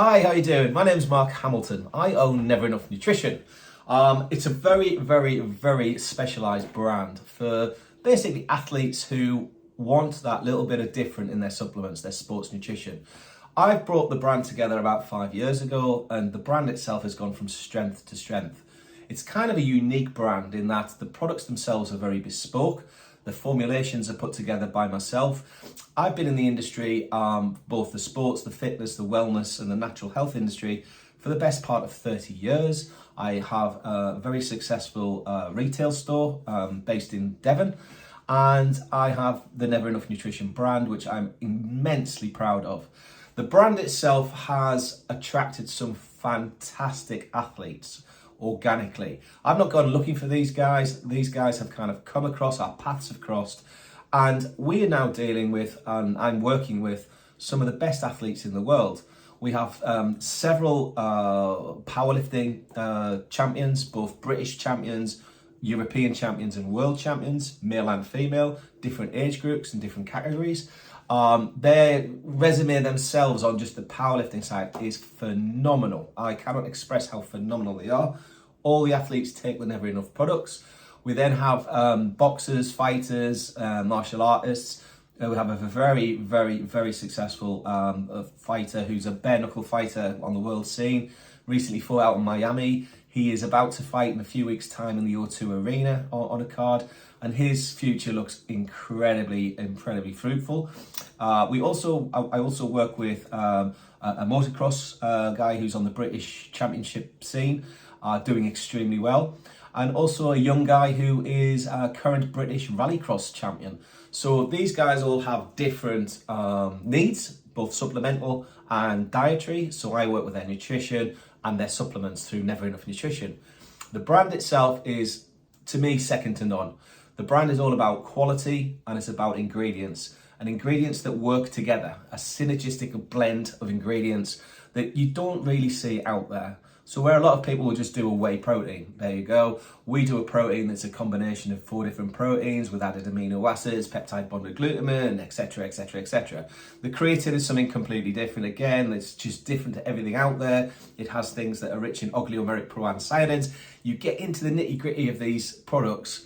Hi, how you doing? My name's Mark Hamilton. I own Nvrenuf Nutrition. It's a very specialised brand for basically athletes who want that little bit of different in their supplements, their sports nutrition. I've brought the brand together about 5 years ago, and the brand itself has gone from strength to strength. It's kind of a unique brand in that the products themselves are very bespoke. The formulations are put together by myself. I've been in the industry, both the sports, the fitness, the wellness and the natural health industry for the best part of 30 years. I have a very successful retail store based in Devon, and I have the Nvrenuf Nutrition brand, which I'm immensely proud of. The brand itself has attracted some fantastic athletes organically. I've not gone looking for these guys. These guys have kind of come across, our paths have crossed, and we are now dealing with, and I'm working with, some of the best athletes in the world. We have several powerlifting champions, both British champions, European champions and world champions, male and female, different age groups and different categories. Their resume themselves on just the powerlifting side is phenomenal. I cannot express how phenomenal they are. All the athletes take the Nvrenuf products. We then have boxers, fighters, martial artists. We have a very successful fighter who's a bare knuckle fighter on the world scene. Recently fought out in Miami. He is about to fight in a few weeks' time in the O2 Arena on a card, and his future looks incredibly fruitful. I also work with a motocross guy who's on the British Championship scene, doing extremely well, and also a young guy who is a current British rallycross champion. So these guys all have different needs, both supplemental and dietary. So I work with their nutrition and their supplements through Nvrenuf Nutrition. The brand itself is, to me, second to none. The brand is all about quality and it's about ingredients, and ingredients that work together, a synergistic blend of ingredients that you don't really see out there. So where a lot of people will just do a whey protein, there you go. We do a protein that's a combination of 4 different proteins with added amino acids, peptide bonded glutamine, etc. The creatine is something completely different. Again, it's just different to everything out there. It has things that are rich in oligomeric proanthocyanins. You get into the nitty gritty of these products,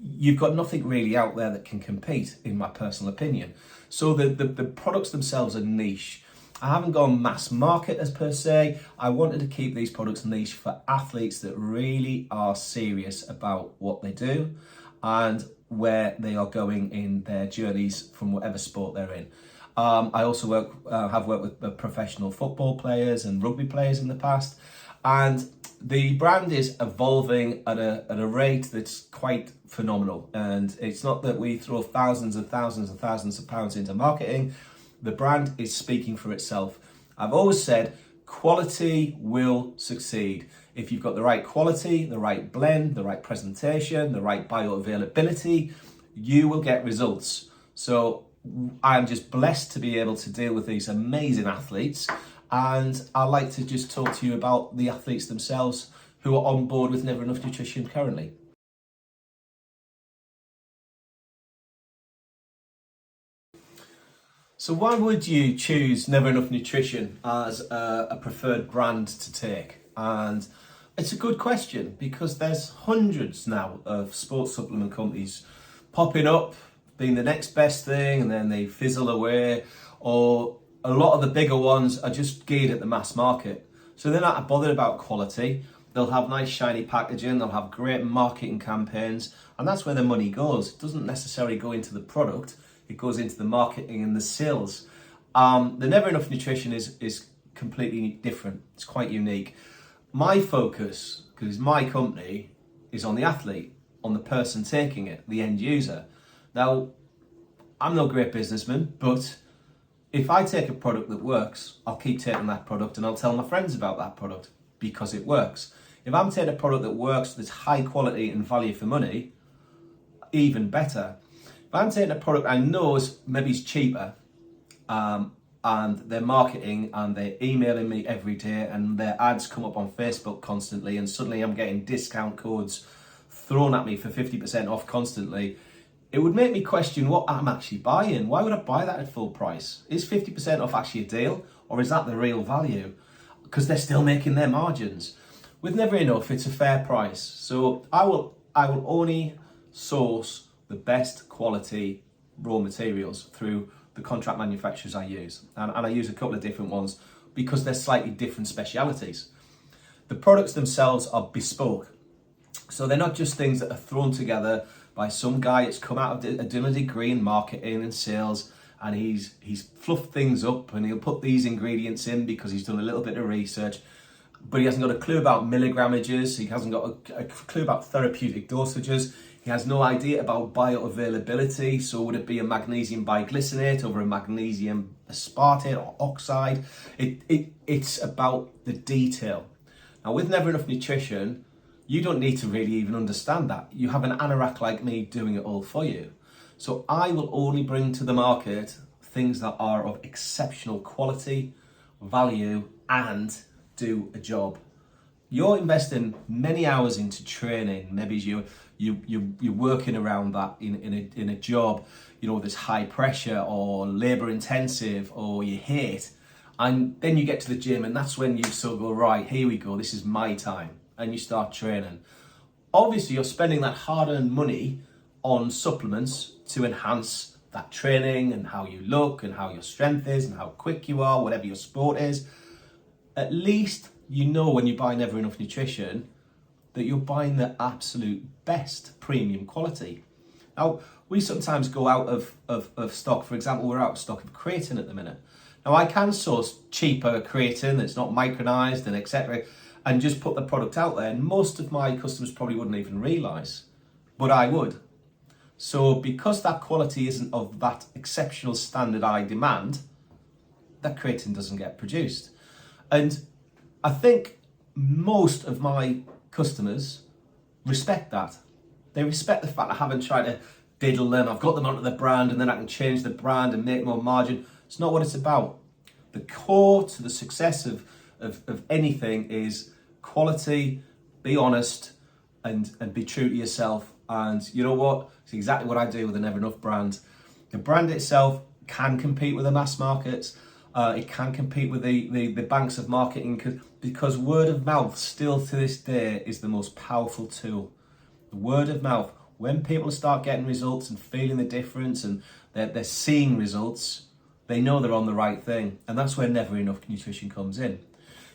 you've got nothing really out there that can compete, in my personal opinion. So the products themselves are niche. I haven't gone mass market as per se. I wanted to keep these products niche for athletes that really are serious about what they do and where they are going in their journeys from whatever sport they're in. I also have worked with professional football players and rugby players in the past, and the brand is evolving at a rate that's quite phenomenal. And it's not that we throw thousands and thousands of pounds into marketing. The brand is speaking for itself. I've always said quality will succeed. If you've got the right quality, the right blend, the right presentation, the right bioavailability, you will get results. So I'm just blessed to be able to deal with these amazing athletes, and I'd like to just talk to you about the athletes themselves who are on board with Nvrenuf Nutrition currently. So why would you choose Nvrenuf Nutrition as a preferred brand to take? And it's a good question, because there's hundreds now of sports supplement companies popping up, being the next best thing, and then they fizzle away, or a lot of the bigger ones are just geared at the mass market. So they're not bothered about quality. They'll have nice shiny packaging, they'll have great marketing campaigns, and that's where the money goes. It doesn't necessarily go into the product, it goes into the marketing and the sales. The Nvrenuf Nutrition is completely different. It's quite unique. My focus, because it's my company, is on the athlete, on the person taking it, the end user. Now, I'm no great businessman, but if I take a product that works, I'll keep taking that product and I'll tell my friends about that product because it works. If I'm taking a product that works, that's high quality and value for money, even better. If I'm taking a product I know is maybe cheaper, and they're marketing and they're emailing me every day and their ads come up on Facebook constantly, and suddenly I'm getting discount codes thrown at me for 50% off constantly, it would make me question what I'm actually buying. Why would I buy that at full price? Is 50% off actually a deal, or is that the real value? Because they're still making their margins. With Nvrenuf, it's a fair price. So I will only source the best quality raw materials through the contract manufacturers I use. And I use a couple of different ones because they're slightly different specialities. The products themselves are bespoke. So they're not just things that are thrown together by some guy that's come out of doing a degree in marketing and sales, and he's fluffed things up and he'll put these ingredients in because he's done a little bit of research, but he hasn't got a clue about milligrammages, he hasn't got a clue about therapeutic dosages, he has no idea about bioavailability. So would it be a magnesium biglycinate over a magnesium aspartate or oxide? It's about the detail. Now with Nvrenuf Nutrition, you don't need to really even understand that. You have an anorak like me doing it all for you. So I will only bring to the market things that are of exceptional quality, value, and do a job. You're investing many hours into training. Maybe you're working around that in a job, you know, that's high pressure or labor intensive or you hate. And then you get to the gym and that's when you sort of go, right, here we go, this is my time. And you start training. Obviously, you're spending that hard-earned money on supplements to enhance that training and how you look and how your strength is and how quick you are, whatever your sport is. At least you know when you buy Nvrenuf Nutrition that you're buying the absolute best premium quality. Now, we sometimes go out of stock. For example, we're out of stock of creatine at the minute. Now, I can source cheaper creatine that's not micronized and etc. and just put the product out there. And most of my customers probably wouldn't even realise, but I would. So because that quality isn't of that exceptional standard I demand, that creatine doesn't get produced. And I think most of my customers respect that. They respect the fact I haven't tried to diddle them. I've got them onto the brand and then I can change the brand and make more margin. It's not what it's about. The core to the success of anything is quality, be honest, and be true to yourself. And you know what? It's exactly what I do with the Nvrenuf brand. The brand itself can compete with the mass markets. It can compete with the banks of marketing because word of mouth still to this day is the most powerful tool. The word of mouth. When people start getting results and feeling the difference and they're seeing results, they know they're on the right thing. And that's where Nvrenuf Nutrition comes in.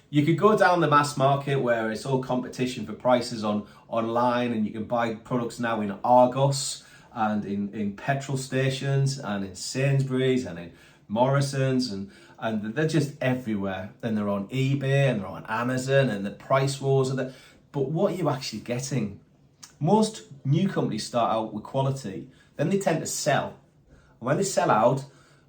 You could go down the mass market where it's all competition for prices online, and you can buy products now in Argos and in petrol stations and in Sainsbury's and in Morrison's and they're just everywhere. And they're on eBay and they're on Amazon and the price wars are there. But what are you actually getting? Most new companies start out with quality, then they tend to sell. And when they sell out,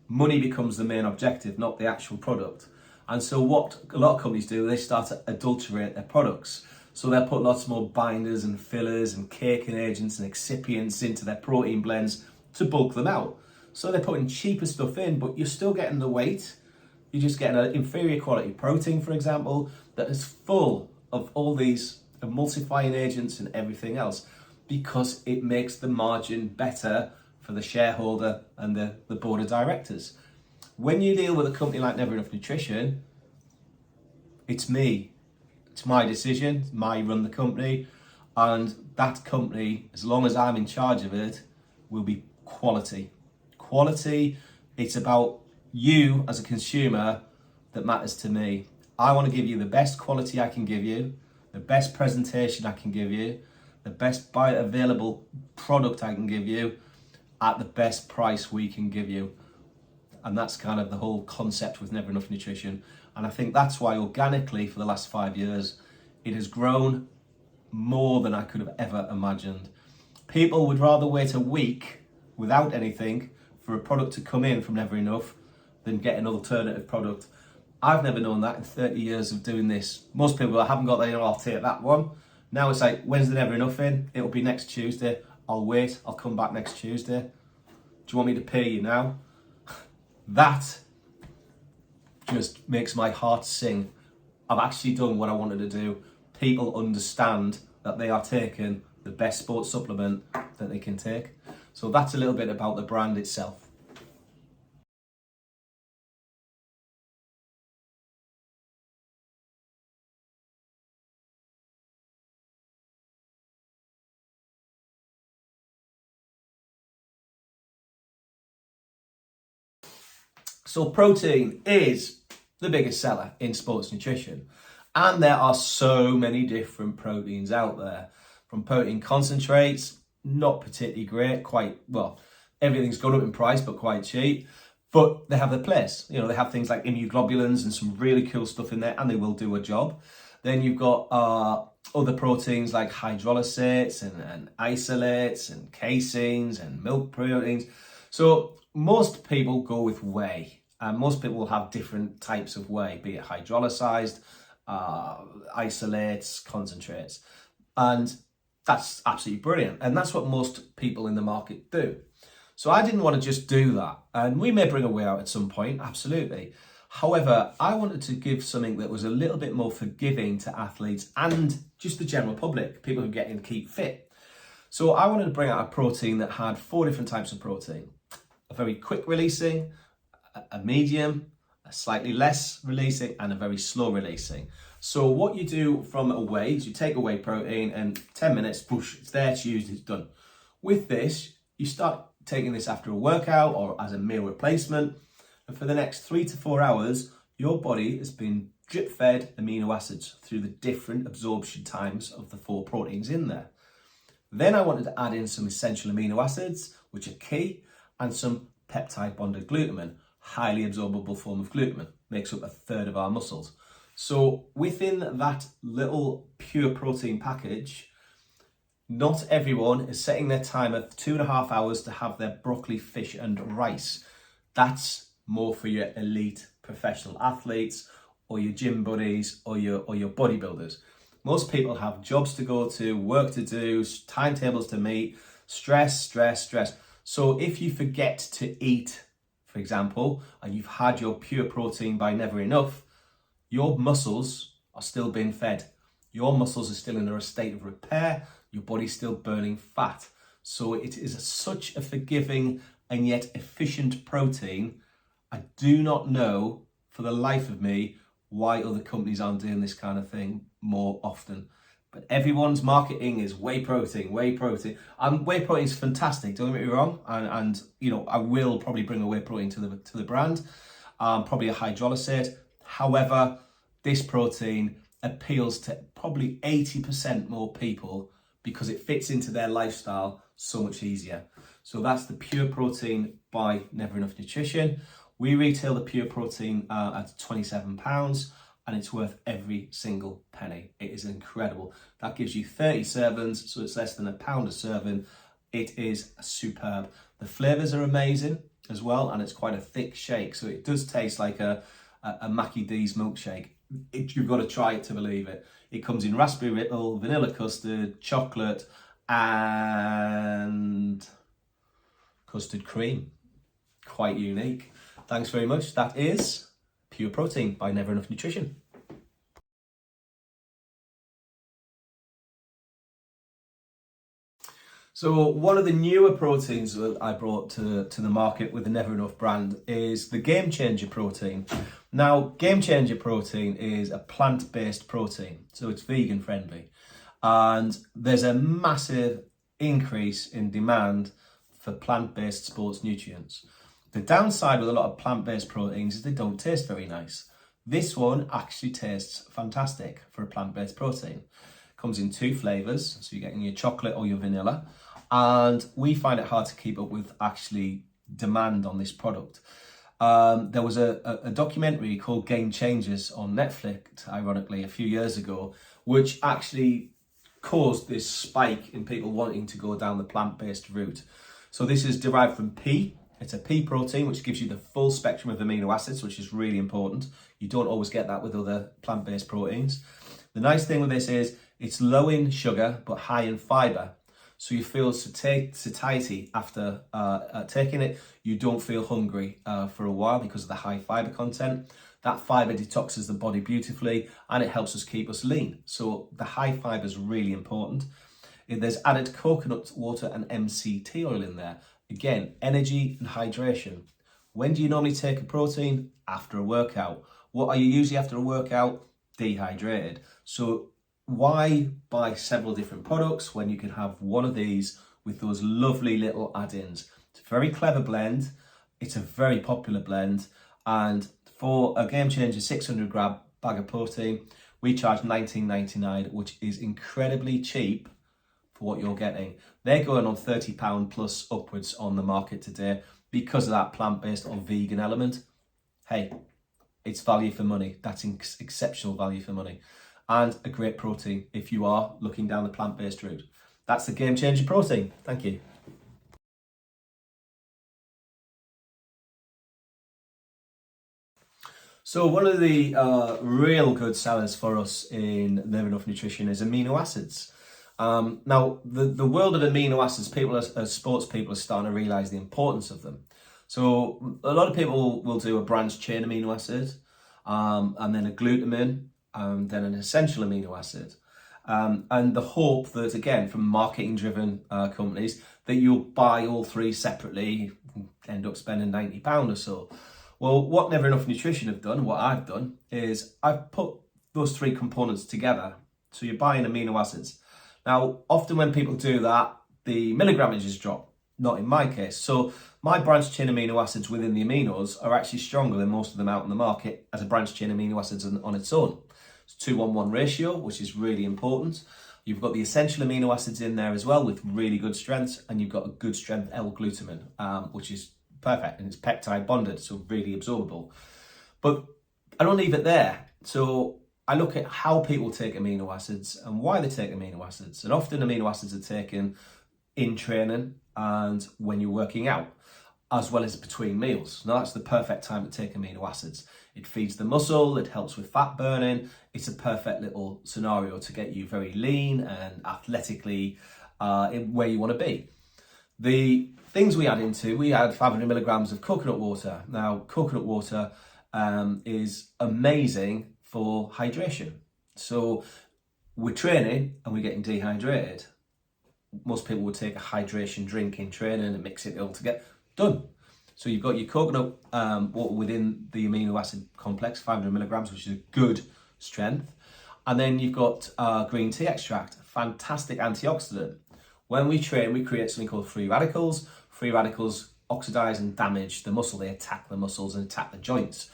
money becomes the main objective, not the actual product. And so what a lot of companies do, they start to adulterate their products. So they'll put lots more binders and fillers and caking agents and excipients into their protein blends to bulk them out. So they're putting cheaper stuff in, but you're still getting the weight. You're just getting an inferior quality protein, for example, that is full of all these emulsifying agents and everything else because it makes the margin better for the shareholder and the board of directors. When you deal with a company like Nvrenuf Nutrition, it's me. It's my decision, it's my run the company, and that company, as long as I'm in charge of it, will be quality. Quality, it's about you as a consumer that matters to me. I want to give you the best quality I can give you, the best presentation I can give you, the best bioavailable product I can give you at the best price we can give you. And that's kind of the whole concept with Nvrenuf Nutrition. And I think that's why organically for the last 5 years, it has grown more than I could have ever imagined. People would rather wait a week without anything for a product to come in from Nvrenuf than get an alternative product. I've never known that in 30 years of doing this. Most people haven't got that, I'll take that one. Now it's like, when's the Nvrenuf in? It'll be next Tuesday. I'll wait, I'll come back next Tuesday. Do you want me to pay you now? That just makes my heart sing. I've actually done what I wanted to do. People understand that they are taking the best sports supplement that they can take. So that's a little bit about the brand itself. So protein is the biggest seller in sports nutrition. And there are so many different proteins out there. From protein concentrates, not particularly great, quite, well, everything's gone up in price, but quite cheap. But they have their place. You know, they have things like immunoglobulins and some really cool stuff in there, and they will do a job. Then you've got other proteins like hydrolysates and isolates and caseins and milk proteins. So most people go with whey, and most people will have different types of whey, be it hydrolysized, isolates, concentrates. And that's absolutely brilliant. And that's what most people in the market do. So I didn't want to just do that. And we may bring a whey out at some point, absolutely. However, I wanted to give something that was a little bit more forgiving to athletes and just the general public, people who get in keep fit. So I wanted to bring out a protein that had 4 different types of protein. A very quick releasing, a medium, a slightly less releasing, and a very slow releasing. So what you do from a whey is you take a whey protein and 10 minutes, push, it's there, it's used, it's done. With this, you start taking this after a workout or as a meal replacement. And for the next 3 to 4 hours, your body has been drip fed amino acids through the different absorption times of the 4 proteins in there. Then I wanted to add in some essential amino acids, which are key, and some peptide bonded glutamine, highly absorbable form of glutamine, makes up 1/3 of our muscles. So within that little pure protein package, not everyone is setting their timer for 2.5 hours to have their broccoli, fish and rice. That's more for your elite professional athletes or your gym buddies or your bodybuilders. Most people have jobs to go to, work to do, timetables to meet, stress. So if you forget to eat, for example, and you've had your pure protein by Nvrenuf, your muscles are still being fed. Your muscles are still in a state of repair. Your body's still burning fat. So it is such a forgiving and yet efficient protein. I do not know for the life of me why other companies aren't doing this kind of thing more often. But everyone's marketing is whey protein. Whey protein is fantastic, don't get me wrong. And you know, I will probably bring a whey protein to the brand, probably a hydrolysate. However, this protein appeals to probably 80% more people because it fits into their lifestyle so much easier. So that's the Pure Protein by Nvrenuf Nutrition. We retail the Pure Protein at £27 and it's worth every single penny. It is incredible. That gives you 30 servings, so it's less than £1 a serving. It is superb. The flavours are amazing as well, and it's quite a thick shake, so it does taste like a Mackie D's milkshake. You've got to try it to believe it. It comes in raspberry ripple, vanilla custard, chocolate, and custard cream. Quite unique. Thanks very much. That is Pure Protein by Nvrenuf Nutrition. So one of the newer proteins that I brought to the market with the Nvrenuf brand is the Game Changer protein. Now, Game Changer protein is a plant-based protein, so it's vegan friendly. And there's a massive increase in demand for plant-based sports nutrients. The downside with a lot of plant-based proteins is they don't taste very nice. This one actually tastes fantastic for a plant-based protein. It comes in 2 flavors, so you're getting your chocolate or your vanilla. And we find it hard to keep up with actually demand on this product. There was a documentary called Game Changers on Netflix, ironically, a few years ago, which actually caused this spike in people wanting to go down the plant-based route. So this is derived from pea. It's a pea protein, which gives you the full spectrum of amino acids, which is really important. You don't always get that with other plant-based proteins. The nice thing with this is it's low in sugar, but high in fiber. So you feel satiety after taking it. You don't feel hungry for a while because of the high fiber content. That fiber detoxes the body beautifully and it helps us keep us lean. So the high fiber is really important. There's added coconut water and MCT oil in there. Again, energy and hydration. When do you normally take a protein? After a workout. What are you usually after a workout? Dehydrated. So why buy several different products when you can have one of these with those lovely little add-ins? It's a very clever blend. It's a very popular blend. And for a game changer 600 gram bag of protein, we charge $19.99, which is incredibly cheap for what you're getting. They're going on £30 plus upwards on the market today because of that plant-based or vegan element. Hey, it's value for money. That's exceptional value for money. And a great protein if you are looking down the plant-based route. That's the Game Changer protein. Thank you. So one of the real good sellers for us in Nvrenuf Nutrition is amino acids. Now, the world of amino acids, people as sports people are starting to realise the importance of them. So a lot of people will do a branched chain amino acid, and then a glutamine, and then an essential amino acid. And the hope that, again, from marketing-driven companies, that you'll buy all three separately, end up spending £90 or so. Well, what Nvrenuf Nutrition have done, what I've done, is I've put those three components together. So you're buying amino acids. Now, often when people do that, the milligrammages drop. Not in my case. So my branched chain amino acids within the aminos are actually stronger than most of them out in the market as a branched chain amino acids on its own. It's 2-1-1 ratio, which is really important. You've got the essential amino acids in there as well with really good strength, and you've got a good strength L-glutamine, which is perfect, and it's peptide bonded, so really absorbable. But I don't leave it there. So I look at how people take amino acids and why they take amino acids. And often amino acids are taken in training and when you're working out, as well as between meals. Now that's the perfect time to take amino acids. It feeds the muscle, it helps with fat burning. It's a perfect little scenario to get you very lean and athletically where you want to be. The things we add 500 milligrams of coconut water. Now, coconut water is amazing for hydration. So we're training and we're getting dehydrated. Most people would take a hydration drink in training and mix it all together. Done. So you've got your coconut water within the amino acid complex, 500 milligrams, which is a good strength. And then you've got green tea extract, fantastic antioxidant. When we train, we create something called free radicals. Free radicals oxidize and damage the muscle. They attack the muscles and attack the joints.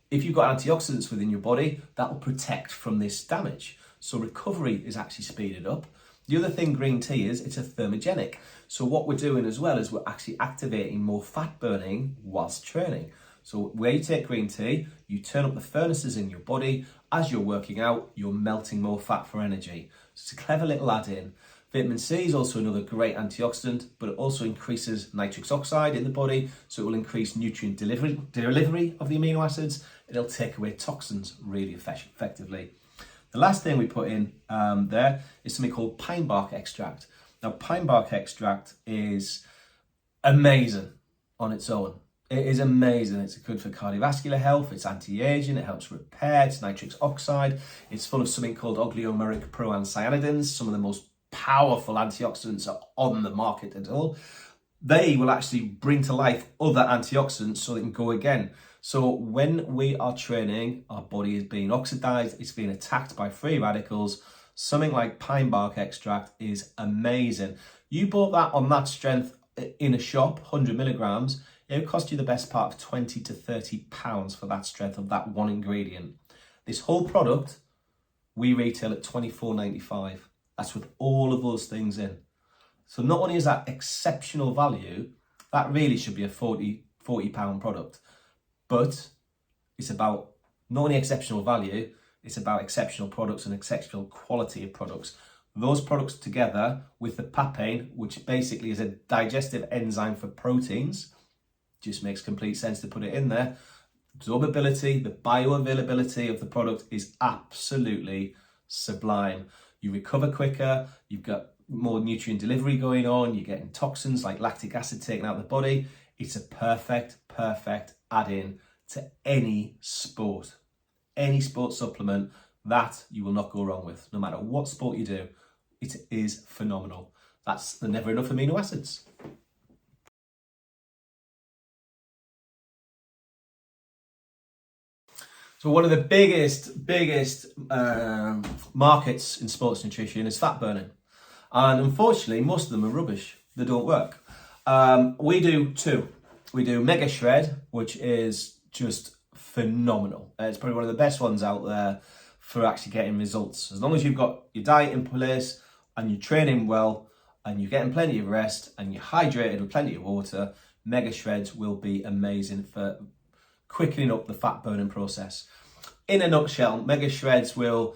If you've got antioxidants within your body, that will protect from this damage. So recovery is actually speeded up. The other thing green tea is, it's a thermogenic. So what we're doing as well is we're actually activating more fat burning whilst training. So where you take green tea, you turn up the furnaces in your body. As you're working out, you're melting more fat for energy. So it's a clever little add-in. Vitamin C is also another great antioxidant, but it also increases nitric oxide in the body, so it will increase nutrient delivery of the amino acids. It'll take away toxins really effectively. The last thing we put in there is something called pine bark extract. Now, pine bark extract is amazing on its own. It is amazing. It's good for cardiovascular health. It's anti-aging. It helps repair. It's nitric oxide. It's full of something called oligomeric proanthocyanidins, some of the most powerful antioxidants are on the market at all. They will actually bring to life other antioxidants so they can go again. So when we are training, our body is being oxidized, it's being attacked by free radicals. Something like pine bark extract is amazing. You bought that on that strength in a shop, 100 milligrams, it would cost you the best part of 20 to 30 pounds for that strength of that one ingredient. This whole product, we retail at £24.95. That's with all of those things in. So not only is that exceptional value, that really should be a £40 product, but it's about not only exceptional value, it's about exceptional products and exceptional quality of products. Those products together with the papain, which basically is a digestive enzyme for proteins, just makes complete sense to put it in there. Absorbability, the bioavailability of the product is absolutely sublime. You recover quicker, you've got more nutrient delivery going on, you're getting toxins like lactic acid taken out of the body. It's a perfect add-in to any sport. Any sport supplement that you will not go wrong with, no matter what sport you do. It is phenomenal. That's the Never Enough amino acids. So one of the biggest markets in sports nutrition is fat burning. And unfortunately, most of them are rubbish. They don't work. We do two. We do Mega Shred, which is just phenomenal. It's probably one of the best ones out there for actually getting results. As long as you've got your diet in place and you're training well and you're getting plenty of rest and you're hydrated with plenty of water, Mega Shreds will be amazing for quickening up the fat burning process. In a nutshell, Mega Shreds will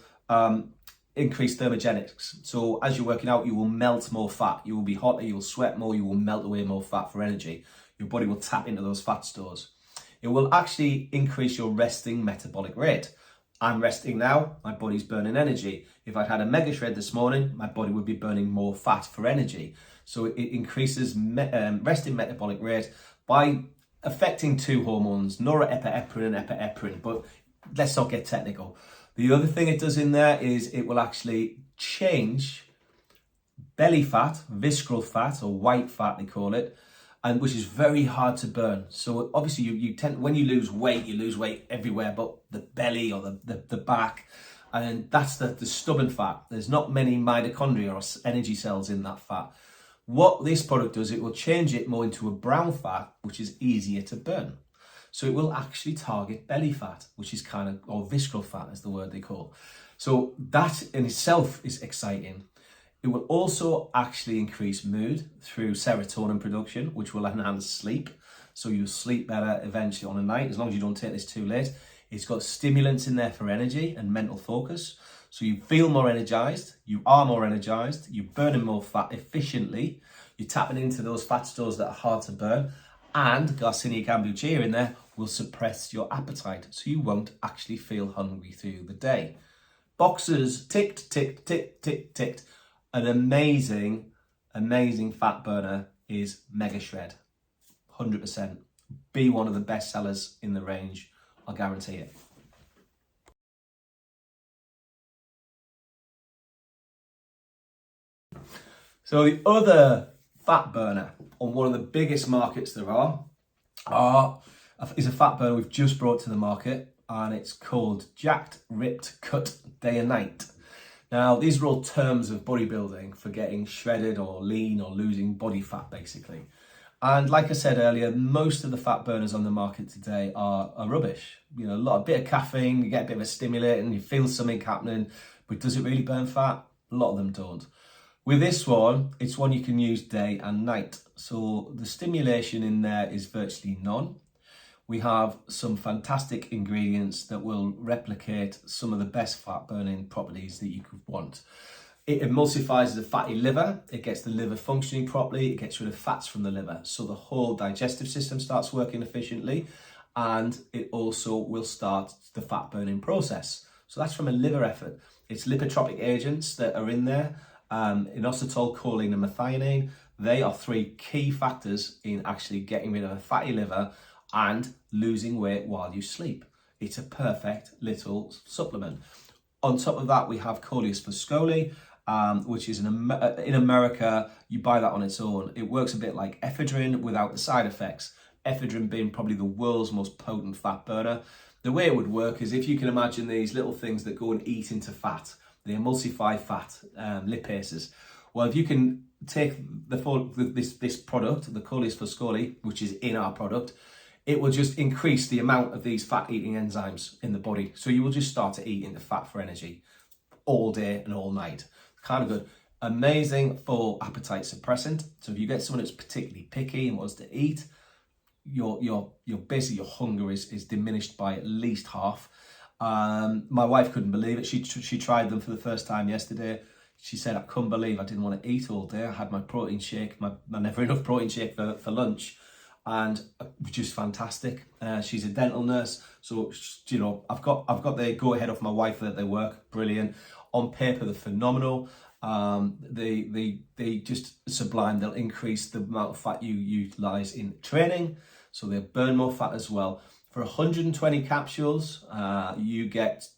increase thermogenics. So as you're working out, you will melt more fat. You will be hotter, you will sweat more, you will melt away more fat for energy. Your body will tap into those fat stores. It will actually increase your resting metabolic rate. I'm resting now, my body's burning energy. If I'd had a Mega Shred this morning, my body would be burning more fat for energy. So it increases resting metabolic rate by affecting two hormones, norepinephrine and epinephrine, but let's not get technical. The other thing it does in there is it will actually change belly fat, visceral fat, or white fat they call it, and which is very hard to burn. So obviously you tend, when you lose weight everywhere but the belly or the back, and that's the stubborn fat. There's not many mitochondria or energy cells in that fat. What this product does, it will change it more into a brown fat, which is easier to burn. So it will actually target belly fat, which is kind of, or visceral fat is the word they call. So that in itself is exciting. It will also actually increase mood through serotonin production, which will enhance sleep. So you'll sleep better eventually on a night, as long as you don't take this too late. It's got stimulants in there for energy and mental focus. So you feel more energized, you are more energized, you're burning more fat efficiently, you're tapping into those fat stores that are hard to burn, and Garcinia kombucha in there will suppress your appetite, so you won't actually feel hungry through the day. Boxes ticked, ticked, ticked, ticked, ticked. An amazing fat burner is Mega Shred. 100%. Be one of the best sellers in the range, I'll guarantee it. So the other fat burner on one of the biggest markets there is a fat burner we've just brought to the market, and it's called Jacked, Ripped, Cut Day and Night. Now, these are all terms of bodybuilding for getting shredded or lean or losing body fat, basically. And like I said earlier, most of the fat burners on the market today are rubbish. You know, a bit of caffeine, you get a bit of a stimulant and you feel something happening, but does it really burn fat? A lot of them don't. With this one, it's one you can use day and night. So the stimulation in there is virtually none. We have some fantastic ingredients that will replicate some of the best fat burning properties that you could want. It emulsifies the fatty liver, it gets the liver functioning properly, it gets rid of fats from the liver, so the whole digestive system starts working efficiently, and it also will start the fat burning process. So that's from a liver effort. It's lipotropic agents that are in there, inositol, choline and methionine. They are three key factors in actually getting rid of a fatty liver and losing weight while you sleep. It's a perfect little supplement. On top of that, we have Coleus foscoli, which is in America, you buy that on its own. It works a bit like ephedrine without the side effects. Ephedrine being probably the world's most potent fat burner. The way it would work is, if you can imagine these little things that go and eat into fat, they emulsify fat, lipases. Well, if you can take this product, the Coleus foscoli, which is in our product, it will just increase the amount of these fat-eating enzymes in the body. So you will just start to eat into fat for energy all day and all night. Kind of good. Amazing for appetite suppressant. So if you get someone that's particularly picky and wants to eat, your basically your hunger is diminished by at least half. My wife couldn't believe it. She tried them for the first time yesterday. She said, I couldn't believe I didn't want to eat all day. I had my protein shake, my Never Enough protein shake for lunch. And just fantastic. She's a dental nurse, so you know I've got the go ahead off my wife that they work brilliant. On paper, they're phenomenal. They just sublime. They'll increase the amount of fat you utilize in training, so they'll burn more fat as well. For 120 capsules, you get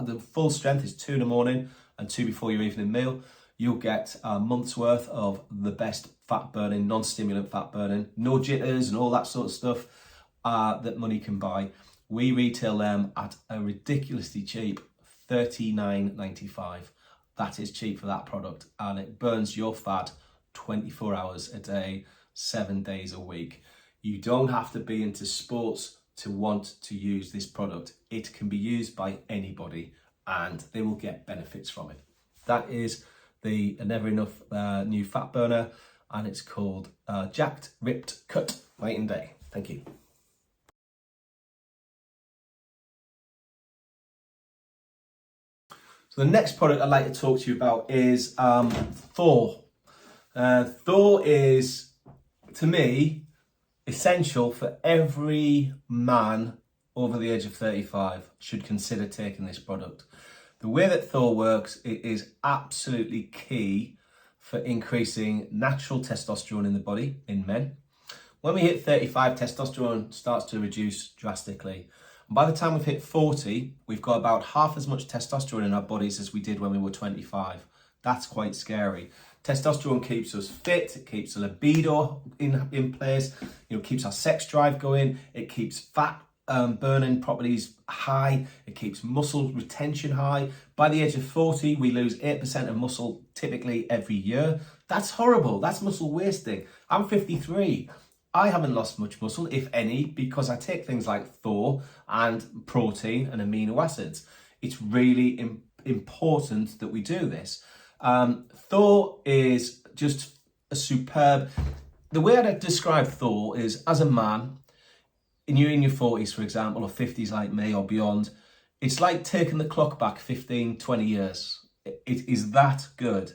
the full strength is 2 in the morning and 2 before your evening meal. you'll get a month's worth of the best fat burning, non-stimulant fat burning, no jitters and all that sort of stuff that money can buy. We retail them at a ridiculously cheap $39.95. That is cheap for that product, and it burns your fat 24 hours a day, 7 days a week. You don't have to be into sports to want to use this product. It can be used by anybody and they will get benefits from it. That is the Nvrenuf new fat burner, and it's called Jacked, Ripped, Cut Night and Day. Thank you. So the next product I'd like to talk to you about is THOR. THOR is, to me, essential for every man over the age of 35 should consider taking this product. The way that THOR works, it is absolutely key for increasing natural testosterone in the body in men. When we hit 35, testosterone starts to reduce drastically. And by the time we've hit 40, we've got about half as much testosterone in our bodies as we did when we were 25. That's quite scary. Testosterone keeps us fit, it keeps the libido in place, keeps our sex drive going, it keeps fat burning properties high, it keeps muscle retention high. By the age of 40, we lose 8% of muscle typically every year. That's horrible, that's muscle wasting. I'm 53. I haven't lost much muscle, if any, because I take things like THOR and protein and amino acids. It's really important that we do this. THOR is just a superb... The way I'd describe THOR is, as a man, you're in your 40s, for example, or 50s like me or beyond, it's like taking the clock back 15, 20 years. It is that good.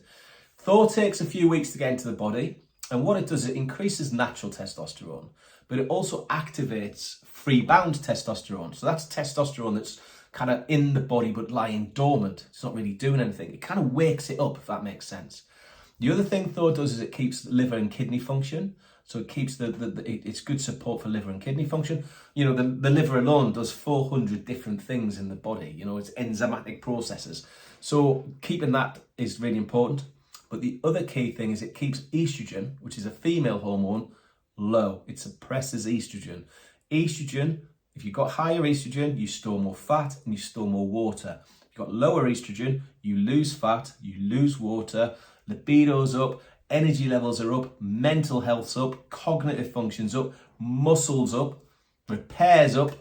THOR takes a few weeks to get into the body. And what it does, it increases natural testosterone, but it also activates free-bound testosterone. So that's testosterone that's kind of in the body but lying dormant. It's not really doing anything. It kind of wakes it up, if that makes sense. The other thing THOR does is it keeps liver and kidney function. So it keeps it's good support for liver and kidney function. The liver alone does 400 different things in the body. It's enzymatic processes. So keeping that is really important. But the other key thing is it keeps estrogen, which is a female hormone, low. It suppresses estrogen. Estrogen, if you've got higher estrogen, you store more fat and you store more water. If you've got lower estrogen, you lose fat, you lose water, libido's up, energy levels are up, mental health's up, cognitive function's up, muscles up, repair's up.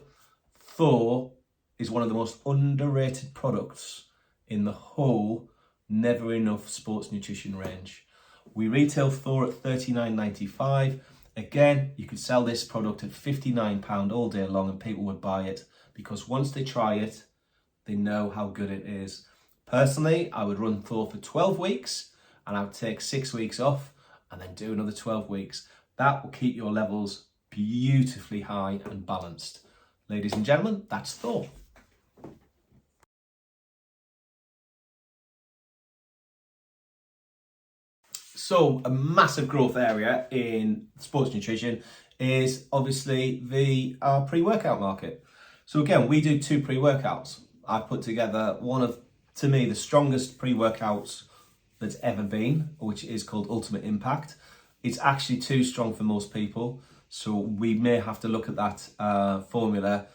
THOR is one of the most underrated products in the whole Nvrenuf Sports Nutrition range. We retail THOR at $39.95. Again, you could sell this product at £59 all day long and people would buy it because once they try it, they know how good it is. Personally, I would run THOR for 12 weeks and I would take 6 weeks off and then do another 12 weeks. That will keep your levels beautifully high and balanced. Ladies and gentlemen, that's THOR. So a massive growth area in sports nutrition is obviously the pre-workout market. So again, we do 2 pre-workouts. I've put together one of, to me, the strongest pre-workouts that's ever been, which is called Ultimate Impact. It's actually too strong for most people. So we may have to look at that formula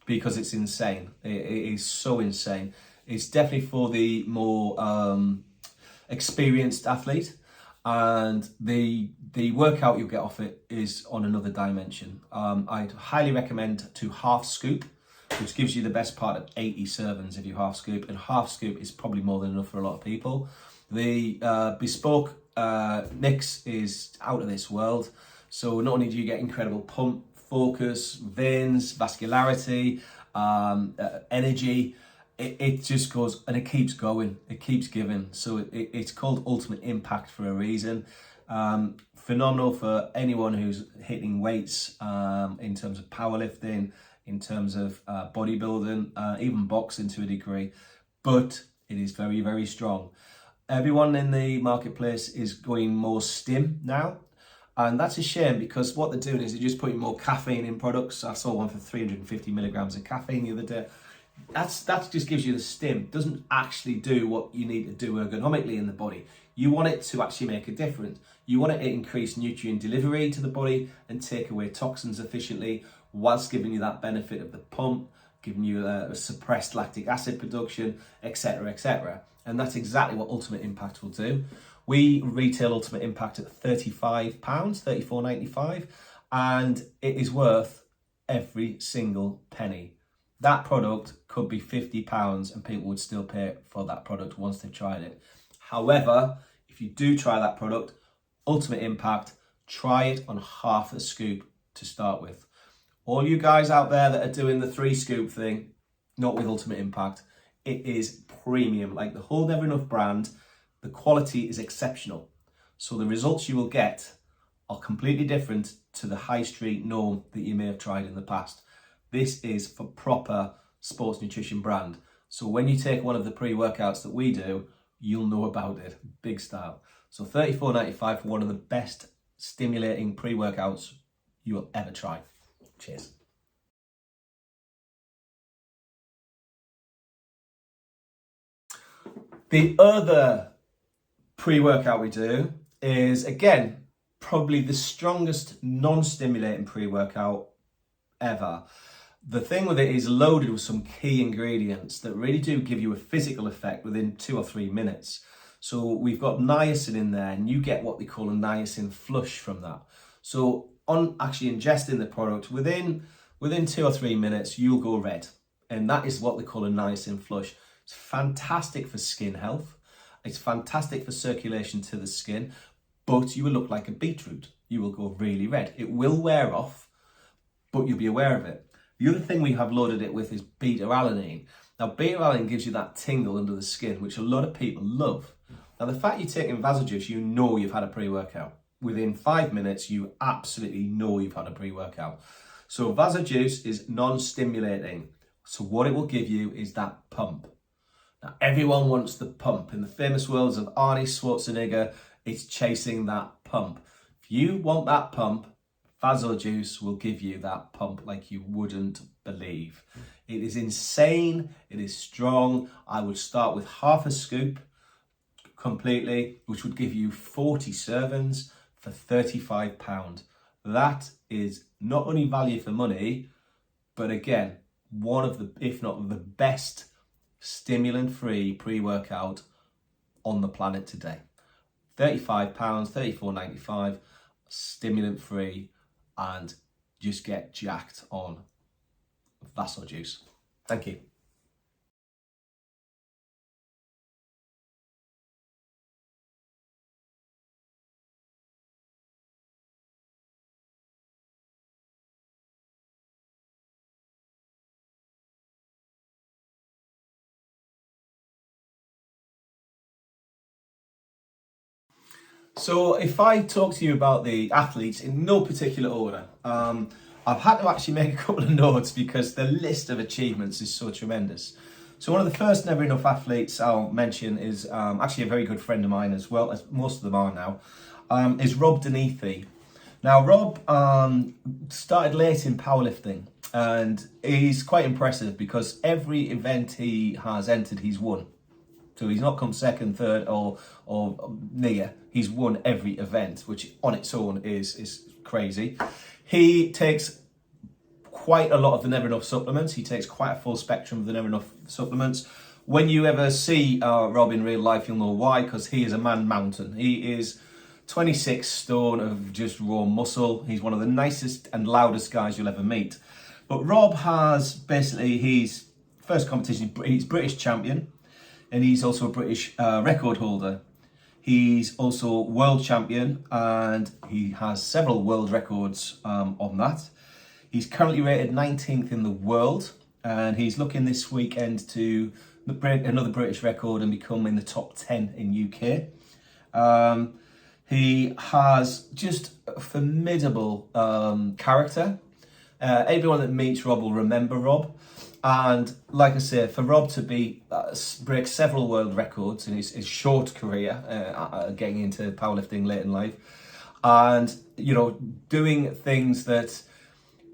because it's insane. It is so insane. It's definitely for the more experienced athlete. And the workout you'll get off it is on another dimension. I'd highly recommend to half scoop, which gives you the best part of 80 servings if you half scoop, and half scoop is probably more than enough for a lot of people. The bespoke mix is out of this world. So not only do you get incredible pump, focus, veins, vascularity, energy, it just goes and it keeps going, it keeps giving. So it's called Ultimate Impact for a reason. Phenomenal for anyone who's hitting weights in terms of powerlifting, in terms of bodybuilding, even boxing to a degree, but it is very, very strong. Everyone in the marketplace is going more Stim now. And that's a shame because what they're doing is they're just putting more caffeine in products. I saw one for 350 milligrams of caffeine the other day. that just gives you the stim. Doesn't actually do what you need to do ergonomically in the body. You want it to actually make a difference. You want it to increase nutrient delivery to the body and take away toxins efficiently, whilst giving you that benefit of the pump, giving you a suppressed lactic acid production, etc., etc. And that's exactly what Ultimate Impact will do. We retail Ultimate Impact at £35, $34.95, and it is worth every single penny. That product could be £50 and people would still pay for that product once they've tried it. However, if you do try that product, Ultimate Impact, try it on half a scoop to start with. All you guys out there that are doing the 3 scoop thing, not with Ultimate Impact. It is premium. Like the whole Nvrenuf brand, the quality is exceptional. So the results you will get are completely different to the high street norm that you may have tried in the past. This is for proper sports nutrition brand. So when you take one of the pre-workouts that we do, you'll know about it, big style. So $34.95 for one of the best stimulating pre-workouts you will ever try. Cheers. The other pre-workout we do is, again, probably the strongest non-stimulating pre-workout ever. The thing with it is loaded with some key ingredients that really do give you a physical effect within 2 or 3 minutes. So we've got niacin in there, and you get what they call a niacin flush from that. So on actually ingesting the product, within 2 or 3 minutes, you'll go red. And that is what they call a niacin flush. It's fantastic for skin health. It's fantastic for circulation to the skin, but you will look like a beetroot. You will go really red. It will wear off, but you'll be aware of it. The other thing we have loaded it with is beta-alanine. Now, beta-alanine gives you that tingle under the skin, which a lot of people love. Now, the fact you're taking VASO juice, you know you've had a pre-workout. Within 5 minutes, you absolutely know you've had a pre-workout. So VASO juice is non-stimulating. So what it will give you is that pump. Now, everyone wants the pump. In the famous worlds of Arnie Schwarzenegger, it's chasing that pump. If you want that pump, VASO juice will give you that pump like you wouldn't believe. It is insane. It is strong. I would start with half a scoop completely, which would give you 40 servings for £35. That is not only value for money, but again, one of the, if not the best stimulant-free pre-workout on the planet today. £35, $34.95, stimulant-free, and just get jacked on VASO juice. Thank you. So if I talk to you about the athletes in no particular order, I've had to actually make a couple of notes because the list of achievements is so tremendous. So one of the first Nvrenuf athletes I'll mention is actually a very good friend of mine, as well as most of them are now, is Rob Doneathy. Now Rob started late in powerlifting, and he's quite impressive because every event he has entered, he's won. So he's not come second, third, or near. He's won every event, which on its own is crazy. He takes quite a lot of the Nvrenuf supplements. He takes quite a full spectrum of the Nvrenuf supplements. When you ever see Rob in real life, you'll know why, because he is a man mountain. He is 26 stone of just raw muscle. He's one of the nicest and loudest guys you'll ever meet. But Rob has basically his first competition, he's British champion. And he's also a British record holder. He's also world champion, and he has several world records on that. He's currently rated 19th in the world, and he's looking this weekend to break another British record and become in the top 10 in UK. He has just a formidable character. Everyone that meets Rob will remember Rob. And like I say, for Rob to break several world records in his short career, getting into powerlifting late in life, and doing things that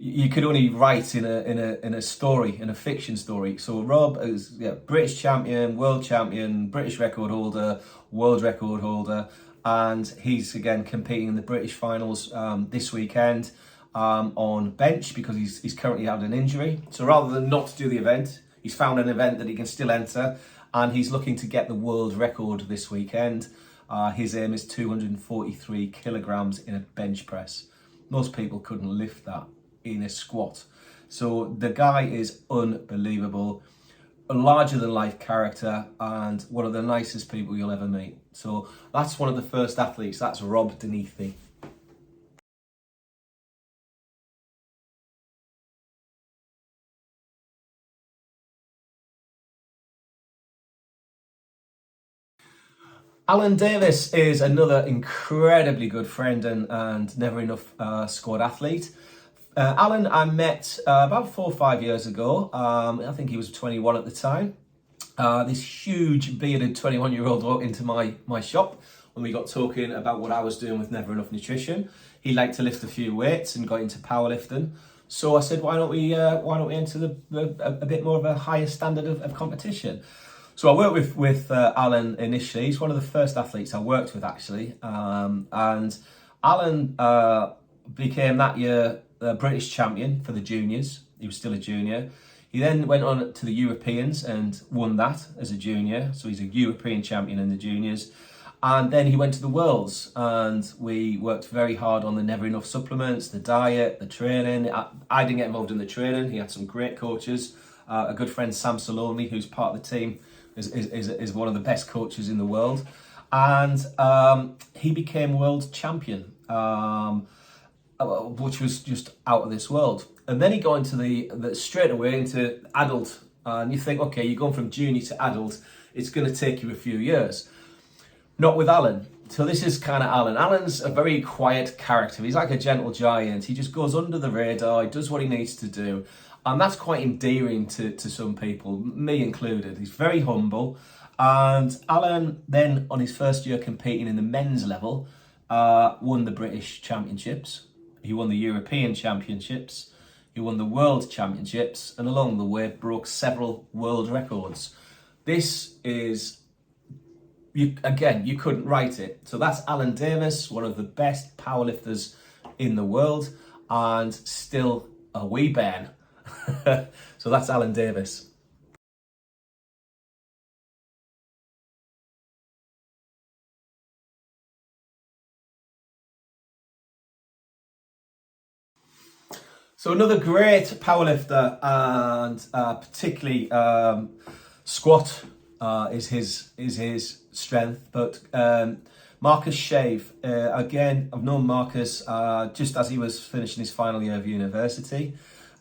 you could only write in a story, in a fiction story. So Rob is British champion, world champion, British record holder, world record holder, and he's again competing in the British finals this weekend on bench because he's currently had an injury. So rather than not do the event, he's found an event that he can still enter, and he's looking to get the world record this weekend. His aim is 243 kilograms in a bench press. Most people couldn't lift that in a squat. So the guy is unbelievable, a larger than life character, and one of the nicest people you'll ever meet. So that's one of the first athletes. That's Rob Doneathy. Alan Davis is another incredibly good friend and Nvrenuf squad athlete. Alan, I met about 4 or 5 years ago. I think he was 21 at the time. This huge bearded 21-year-old walked into my shop when we got talking about what I was doing with Nvrenuf Nutrition. He liked to lift a few weights and got into powerlifting. So I said, why don't we enter a bit more of a higher standard of competition? So I worked with Alan initially. He's one of the first athletes I worked with, actually. And Alan became that year the British champion for the juniors. He was still a junior. He then went on to the Europeans and won that as a junior. So he's a European champion in the juniors. And then he went to the Worlds, and we worked very hard on the Nvrenuf supplements, the diet, the training. I didn't get involved in the training. He had some great coaches. A good friend, Salomi, who's part of the team, is one of the best coaches in the world. And he became world champion, which was just out of this world. And then he got into the straight away into adult. And you think, okay, you're going from junior to adult. It's going to take you a few years. Not with Alan. So this is kind of Alan. Alan's a very quiet character. He's like a gentle giant. He just goes under the radar. He does what he needs to do. And that's quite endearing to some people, me included. He's very humble. And Alan then, on his first year competing in the men's level, won the British Championships. He won the European Championships. He won the World Championships. And along the way, broke several world records. This is... you couldn't write it. So that's Alan Davis, one of the best powerlifters in the world, and still a wee bairn. So that's Alan Davis. So another great powerlifter, and particularly squat is his strength, but Marcus Shave, again, I've known Marcus just as he was finishing his final year of university.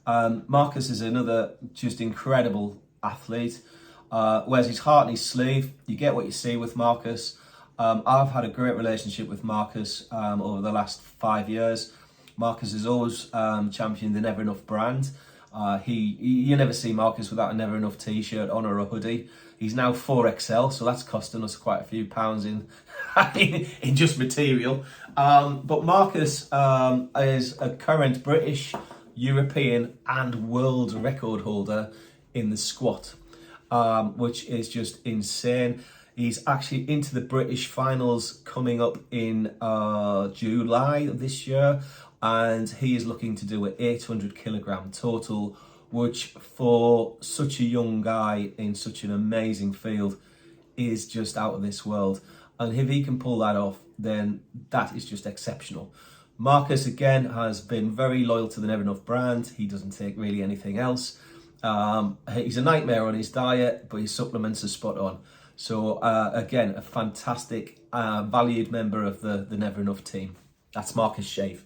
Marcus is another just incredible athlete, wears his heart on his sleeve. You get what you see with Marcus. I've had a great relationship with Marcus over the last 5 years. Marcus has always championed the Nvrenuf brand. You never see Marcus without a Nvrenuf t-shirt on or a hoodie. He's now 4XL, so that's costing us quite a few pounds in in just material. But Marcus is a current British, European and world record holder in the squat, which is just insane. He's actually into the British finals coming up in July of this year, and he is looking to do an 800 kilogram total, which for such a young guy in such an amazing field is just out of this world. And if he can pull that off, then that is just exceptional. Marcus, again, has been very loyal to the Nvrenuf brand. He doesn't take really anything else. He's a nightmare on his diet, but his supplements are spot on. So, again, a fantastic, valued member of the Nvrenuf team. That's Marcus Shave.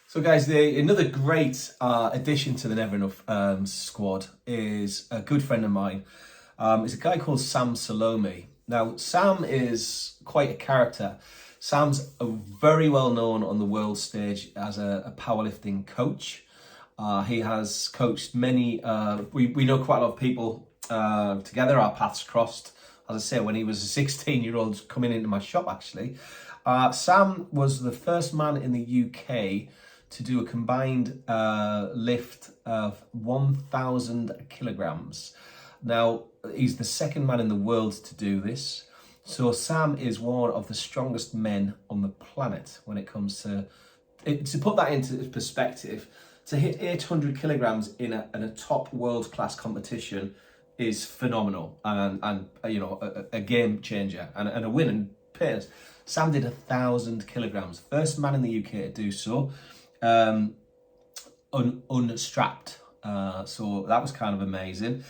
So guys, another great addition to the Nvrenuf squad is a good friend of mine. It's a guy called Salomi. Now, Sam is quite a character. Sam's very well known on the world stage as a powerlifting coach. He has coached many, we know quite a lot of people together. Our paths crossed, as I say, when he was a 16-year-old coming into my shop, actually. Sam was the first man in the UK to do a combined lift of 1,000 kilograms. Now, he's the second man in the world to do this. So Sam is one of the strongest men on the planet when it comes to put that into perspective. To hit 800 kilograms in a top world-class competition is phenomenal and you know, a game changer and a win in pairs. Sam did 1,000 kilograms, first man in the UK to do so, unstrapped. So that was kind of amazing.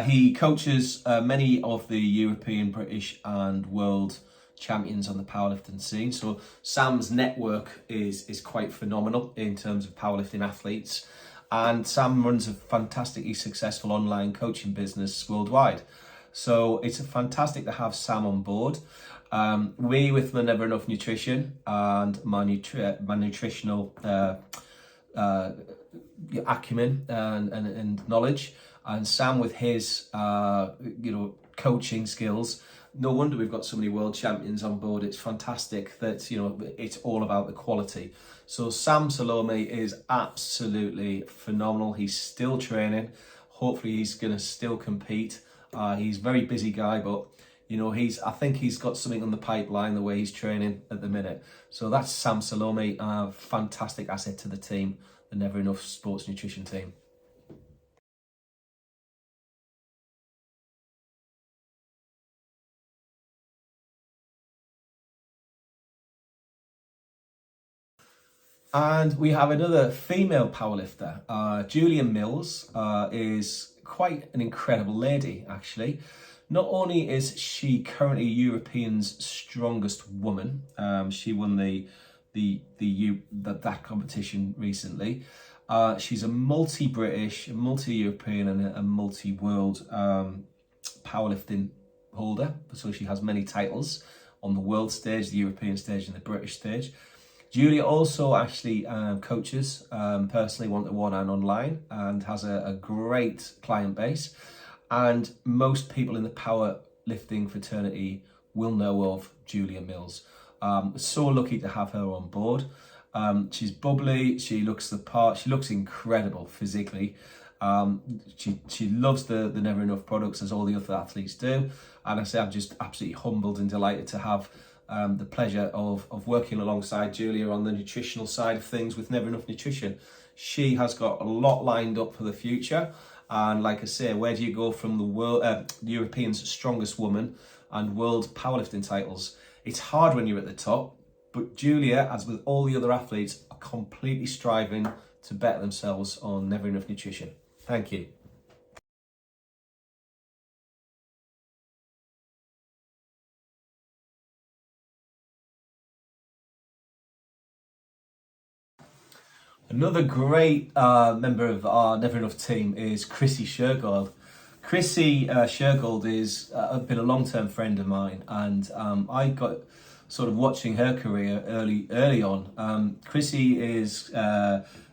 He coaches many of the European, British and world champions on the powerlifting scene. So Sam's network is quite phenomenal in terms of powerlifting athletes. And Sam runs a fantastically successful online coaching business worldwide. So it's fantastic to have Sam on board. We with the Nvrenuf Nutrition and my nutritional acumen and knowledge, and Sam with his you know, coaching skills. No wonder we've got so many world champions on board. It's fantastic that, you know, it's all about the quality. So Sam Salomi is absolutely phenomenal. He's still training. Hopefully he's going to still compete. He's a very busy guy, but you know, I think he's got something on the pipeline the way he's training at the minute. So that's Sam Salomi, a fantastic asset to the team, the Nvrenuf Sports Nutrition team. And we have another female powerlifter. Julia Mills is quite an incredible lady, actually. Not only is she currently Europeans' strongest woman, she won that competition recently. She's a multi-British, a multi-European and a multi-world powerlifting holder. So she has many titles on the world stage, the European stage and the British stage. Julia also actually coaches personally one-to-one and online, and has a great client base. And most people in the powerlifting fraternity will know of Julia Mills. So lucky to have her on board. She's bubbly, she looks the part, she looks incredible physically. She loves the Nvrenuf products, as all the other athletes do. And I say I'm just absolutely humbled and delighted to have the pleasure of working alongside Julia on the nutritional side of things with Nvrenuf Nutrition. She has got a lot lined up for the future. And like I say, where do you go from the world, Europeans' strongest woman and world powerlifting titles? It's hard when you're at the top, but Julia, as with all the other athletes, are completely striving to better themselves on Nvrenuf Nutrition. Thank you. Another great member of our Nvrenuf team is Krissy Shergold. Krissy Shergold is been a long-term friend of mine, and I got sort of watching her career early on. Krissy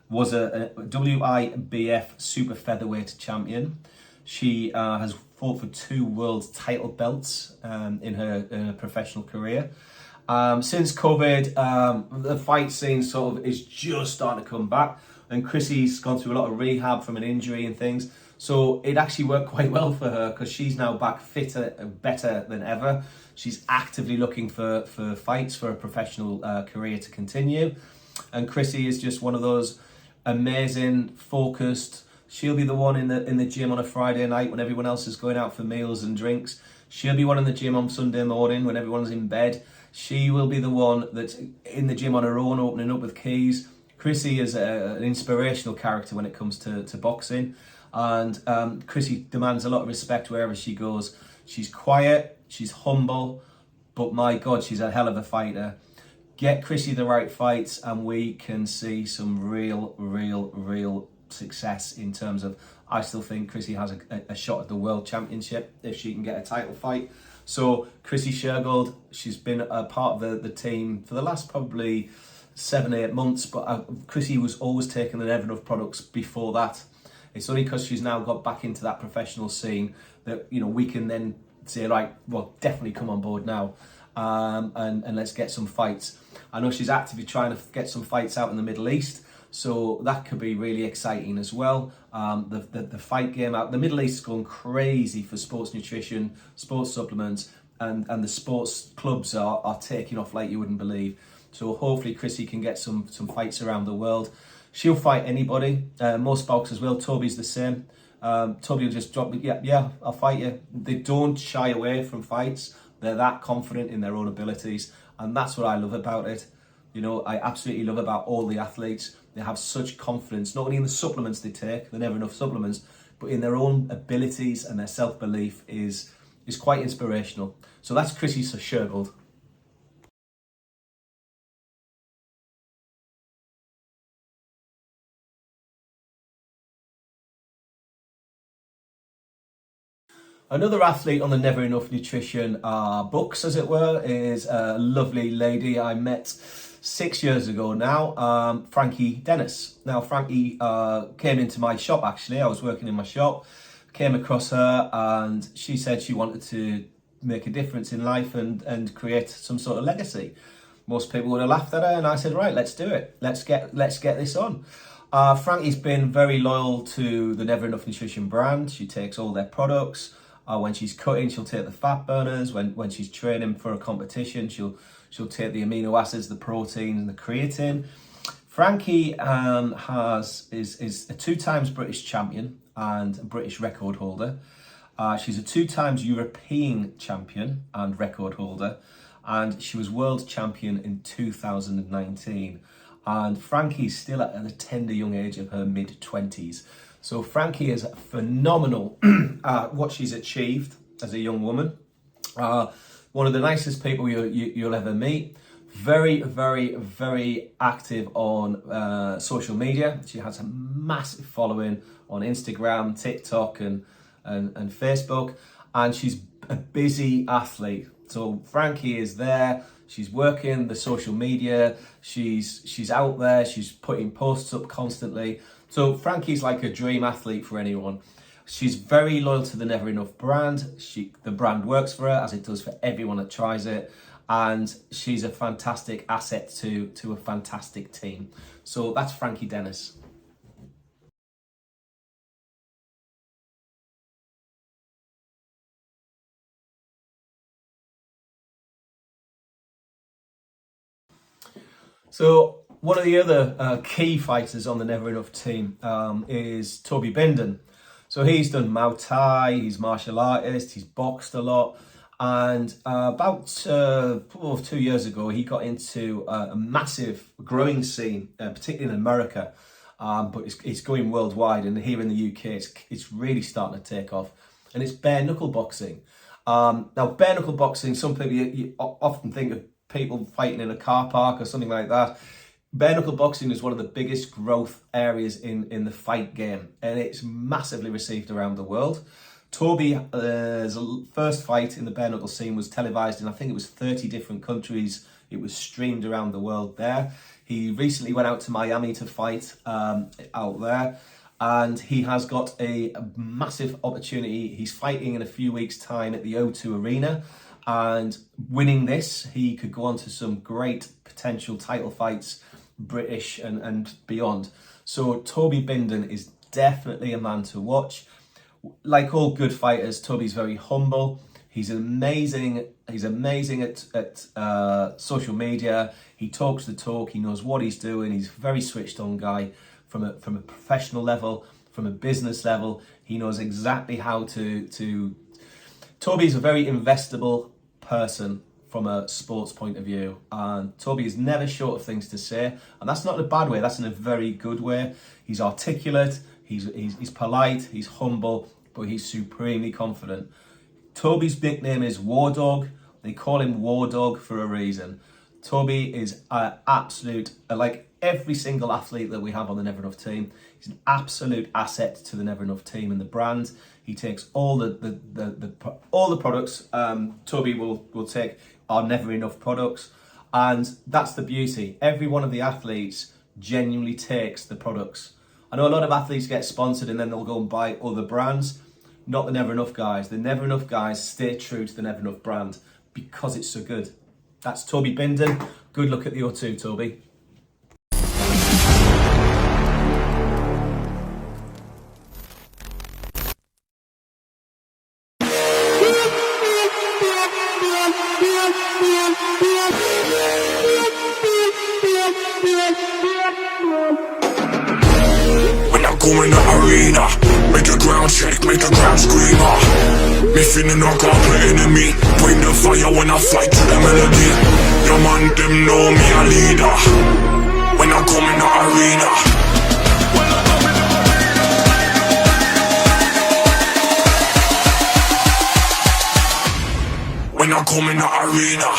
was a WIBF super featherweight champion. She has fought for 2 world title belts in her professional career. Since COVID, the fight scene sort of is just starting to come back, and Krissy's gone through a lot of rehab from an injury and things. So it actually worked quite well for her, because she's now back fitter and better than ever. She's actively looking for fights for a professional career to continue. And Krissy is just one of those amazing, focused. She'll be the one in the gym on a Friday night when everyone else is going out for meals and drinks. She'll be one in the gym on Sunday morning when everyone's in bed. She will be the one that's in the gym on her own, opening up with keys. Krissy is an inspirational character when it comes to boxing. And Krissy demands a lot of respect wherever she goes. She's quiet, she's humble, but my God, she's a hell of a fighter. Get Krissy the right fights and we can see some real success in terms of, I still think Krissy has a shot at the World Championship if she can get a title fight. So Krissy Shergold, she's been a part of the team for the last probably 7-8 months, but Krissy was always taking the Nvrenuf products before that. It's only because she's now got back into that professional scene that, you know, we can then say, right, well, definitely come on board now, and let's get some fights. I know she's actively trying to get some fights out in the Middle East, so that could be really exciting as well. The fight game out, the Middle East is going crazy for sports nutrition, sports supplements, and the sports clubs are taking off like you wouldn't believe. So hopefully Krissy can get some fights around the world. She'll fight anybody. Most boxers will. Toby's the same. Toby will just drop, yeah, I'll fight you. They don't shy away from fights. They're that confident in their own abilities. And that's what I love about it. You know, I absolutely love about all the athletes. They have such confidence, not only in the supplements they take, they're never enough supplements, but in their own abilities, and their self-belief is quite inspirational. So that's Krissy Shergold. Another athlete on the Never Enough Nutrition books, as it were, is a lovely lady I met 6 years ago now, Frankie Dennis. Now, Frankie came into my shop, actually. I was working in my shop, came across her, and she said she wanted to make a difference in life and create some sort of legacy. Most people would have laughed at her, and I said, right, let's do it. Let's get this on. Frankie's been very loyal to the Never Enough Nutrition brand. She takes all their products. When she's cutting, she'll take the fat burners. When she's training for a competition, she'll take the amino acids, the protein, and the creatine. Frankie is a 2 times British champion and a British record holder. She's a 2 times European champion and record holder, and she was world champion in 2019. And Frankie's still at the tender young age of her mid-20s. So Frankie is phenomenal at what she's achieved as a young woman. One of the nicest people you'll ever meet. Very, very, very active on social media. She has a massive following on Instagram, TikTok, and Facebook. And she's a busy athlete. So Frankie is there. She's working the social media. She's out there. She's putting posts up constantly. So Frankie's like a dream athlete for anyone. She's very loyal to the Never Enough brand. The brand works for her, as it does for everyone that tries it. And she's a fantastic asset to a fantastic team. So that's Frankie Dennis. So one of the other key fighters on the Never Enough team is Toby Bindon. So he's done Muay Thai, he's martial artist, he's boxed a lot. And about 2 years ago, he got into a massive growing scene, particularly in America. But it's going worldwide, and here in the UK, it's really starting to take off. And it's bare knuckle boxing. Now, bare knuckle boxing, some people you often think of people fighting in a car park or something like that. Bare knuckle boxing is one of the biggest growth areas in the fight game, and it's massively received around the world. Toby's first fight in the bare knuckle scene was televised in, I think it was 30 different countries. It was streamed around the world there. He recently went out to Miami to fight out there, and he has got a massive opportunity. He's fighting in a few weeks' time at the O2 Arena. And winning this, he could go on to some great potential title fights, British and beyond. So Toby Bindon is definitely a man to watch. Like all good fighters, Toby's very humble. He's amazing at social media. He talks the talk. He knows what he's doing. He's a very switched on guy from a professional level, from a business level. He knows exactly how to. Toby's a very investable person from a sports point of view, and Toby is never short of things to say, and that's not in a bad way, that's in a very good way. He's articulate, he's polite, he's humble, but he's supremely confident. Toby's nickname is Wardog. They call him Wardog for a reason. Toby is an absolute, like every single athlete that we have on the Never Enough team, he's an absolute asset to the Never Enough team and the brand. He takes all the products. Toby will take our Never Enough products, and that's the beauty. Every one of the athletes genuinely takes the products. I know a lot of athletes get sponsored and then they'll go and buy other brands. Not the Nvrenuf guys. The Nvrenuf guys stay true to the Nvrenuf brand because it's so good. That's Toby Bindon. Good luck at the O2, Toby. Go in the arena, make the ground shake, make the ground scream. Me feeling no corporate enemy. Bring the fire when I fly to the melody. Your man, them know me a leader. When I come in the arena. When I come in the arena.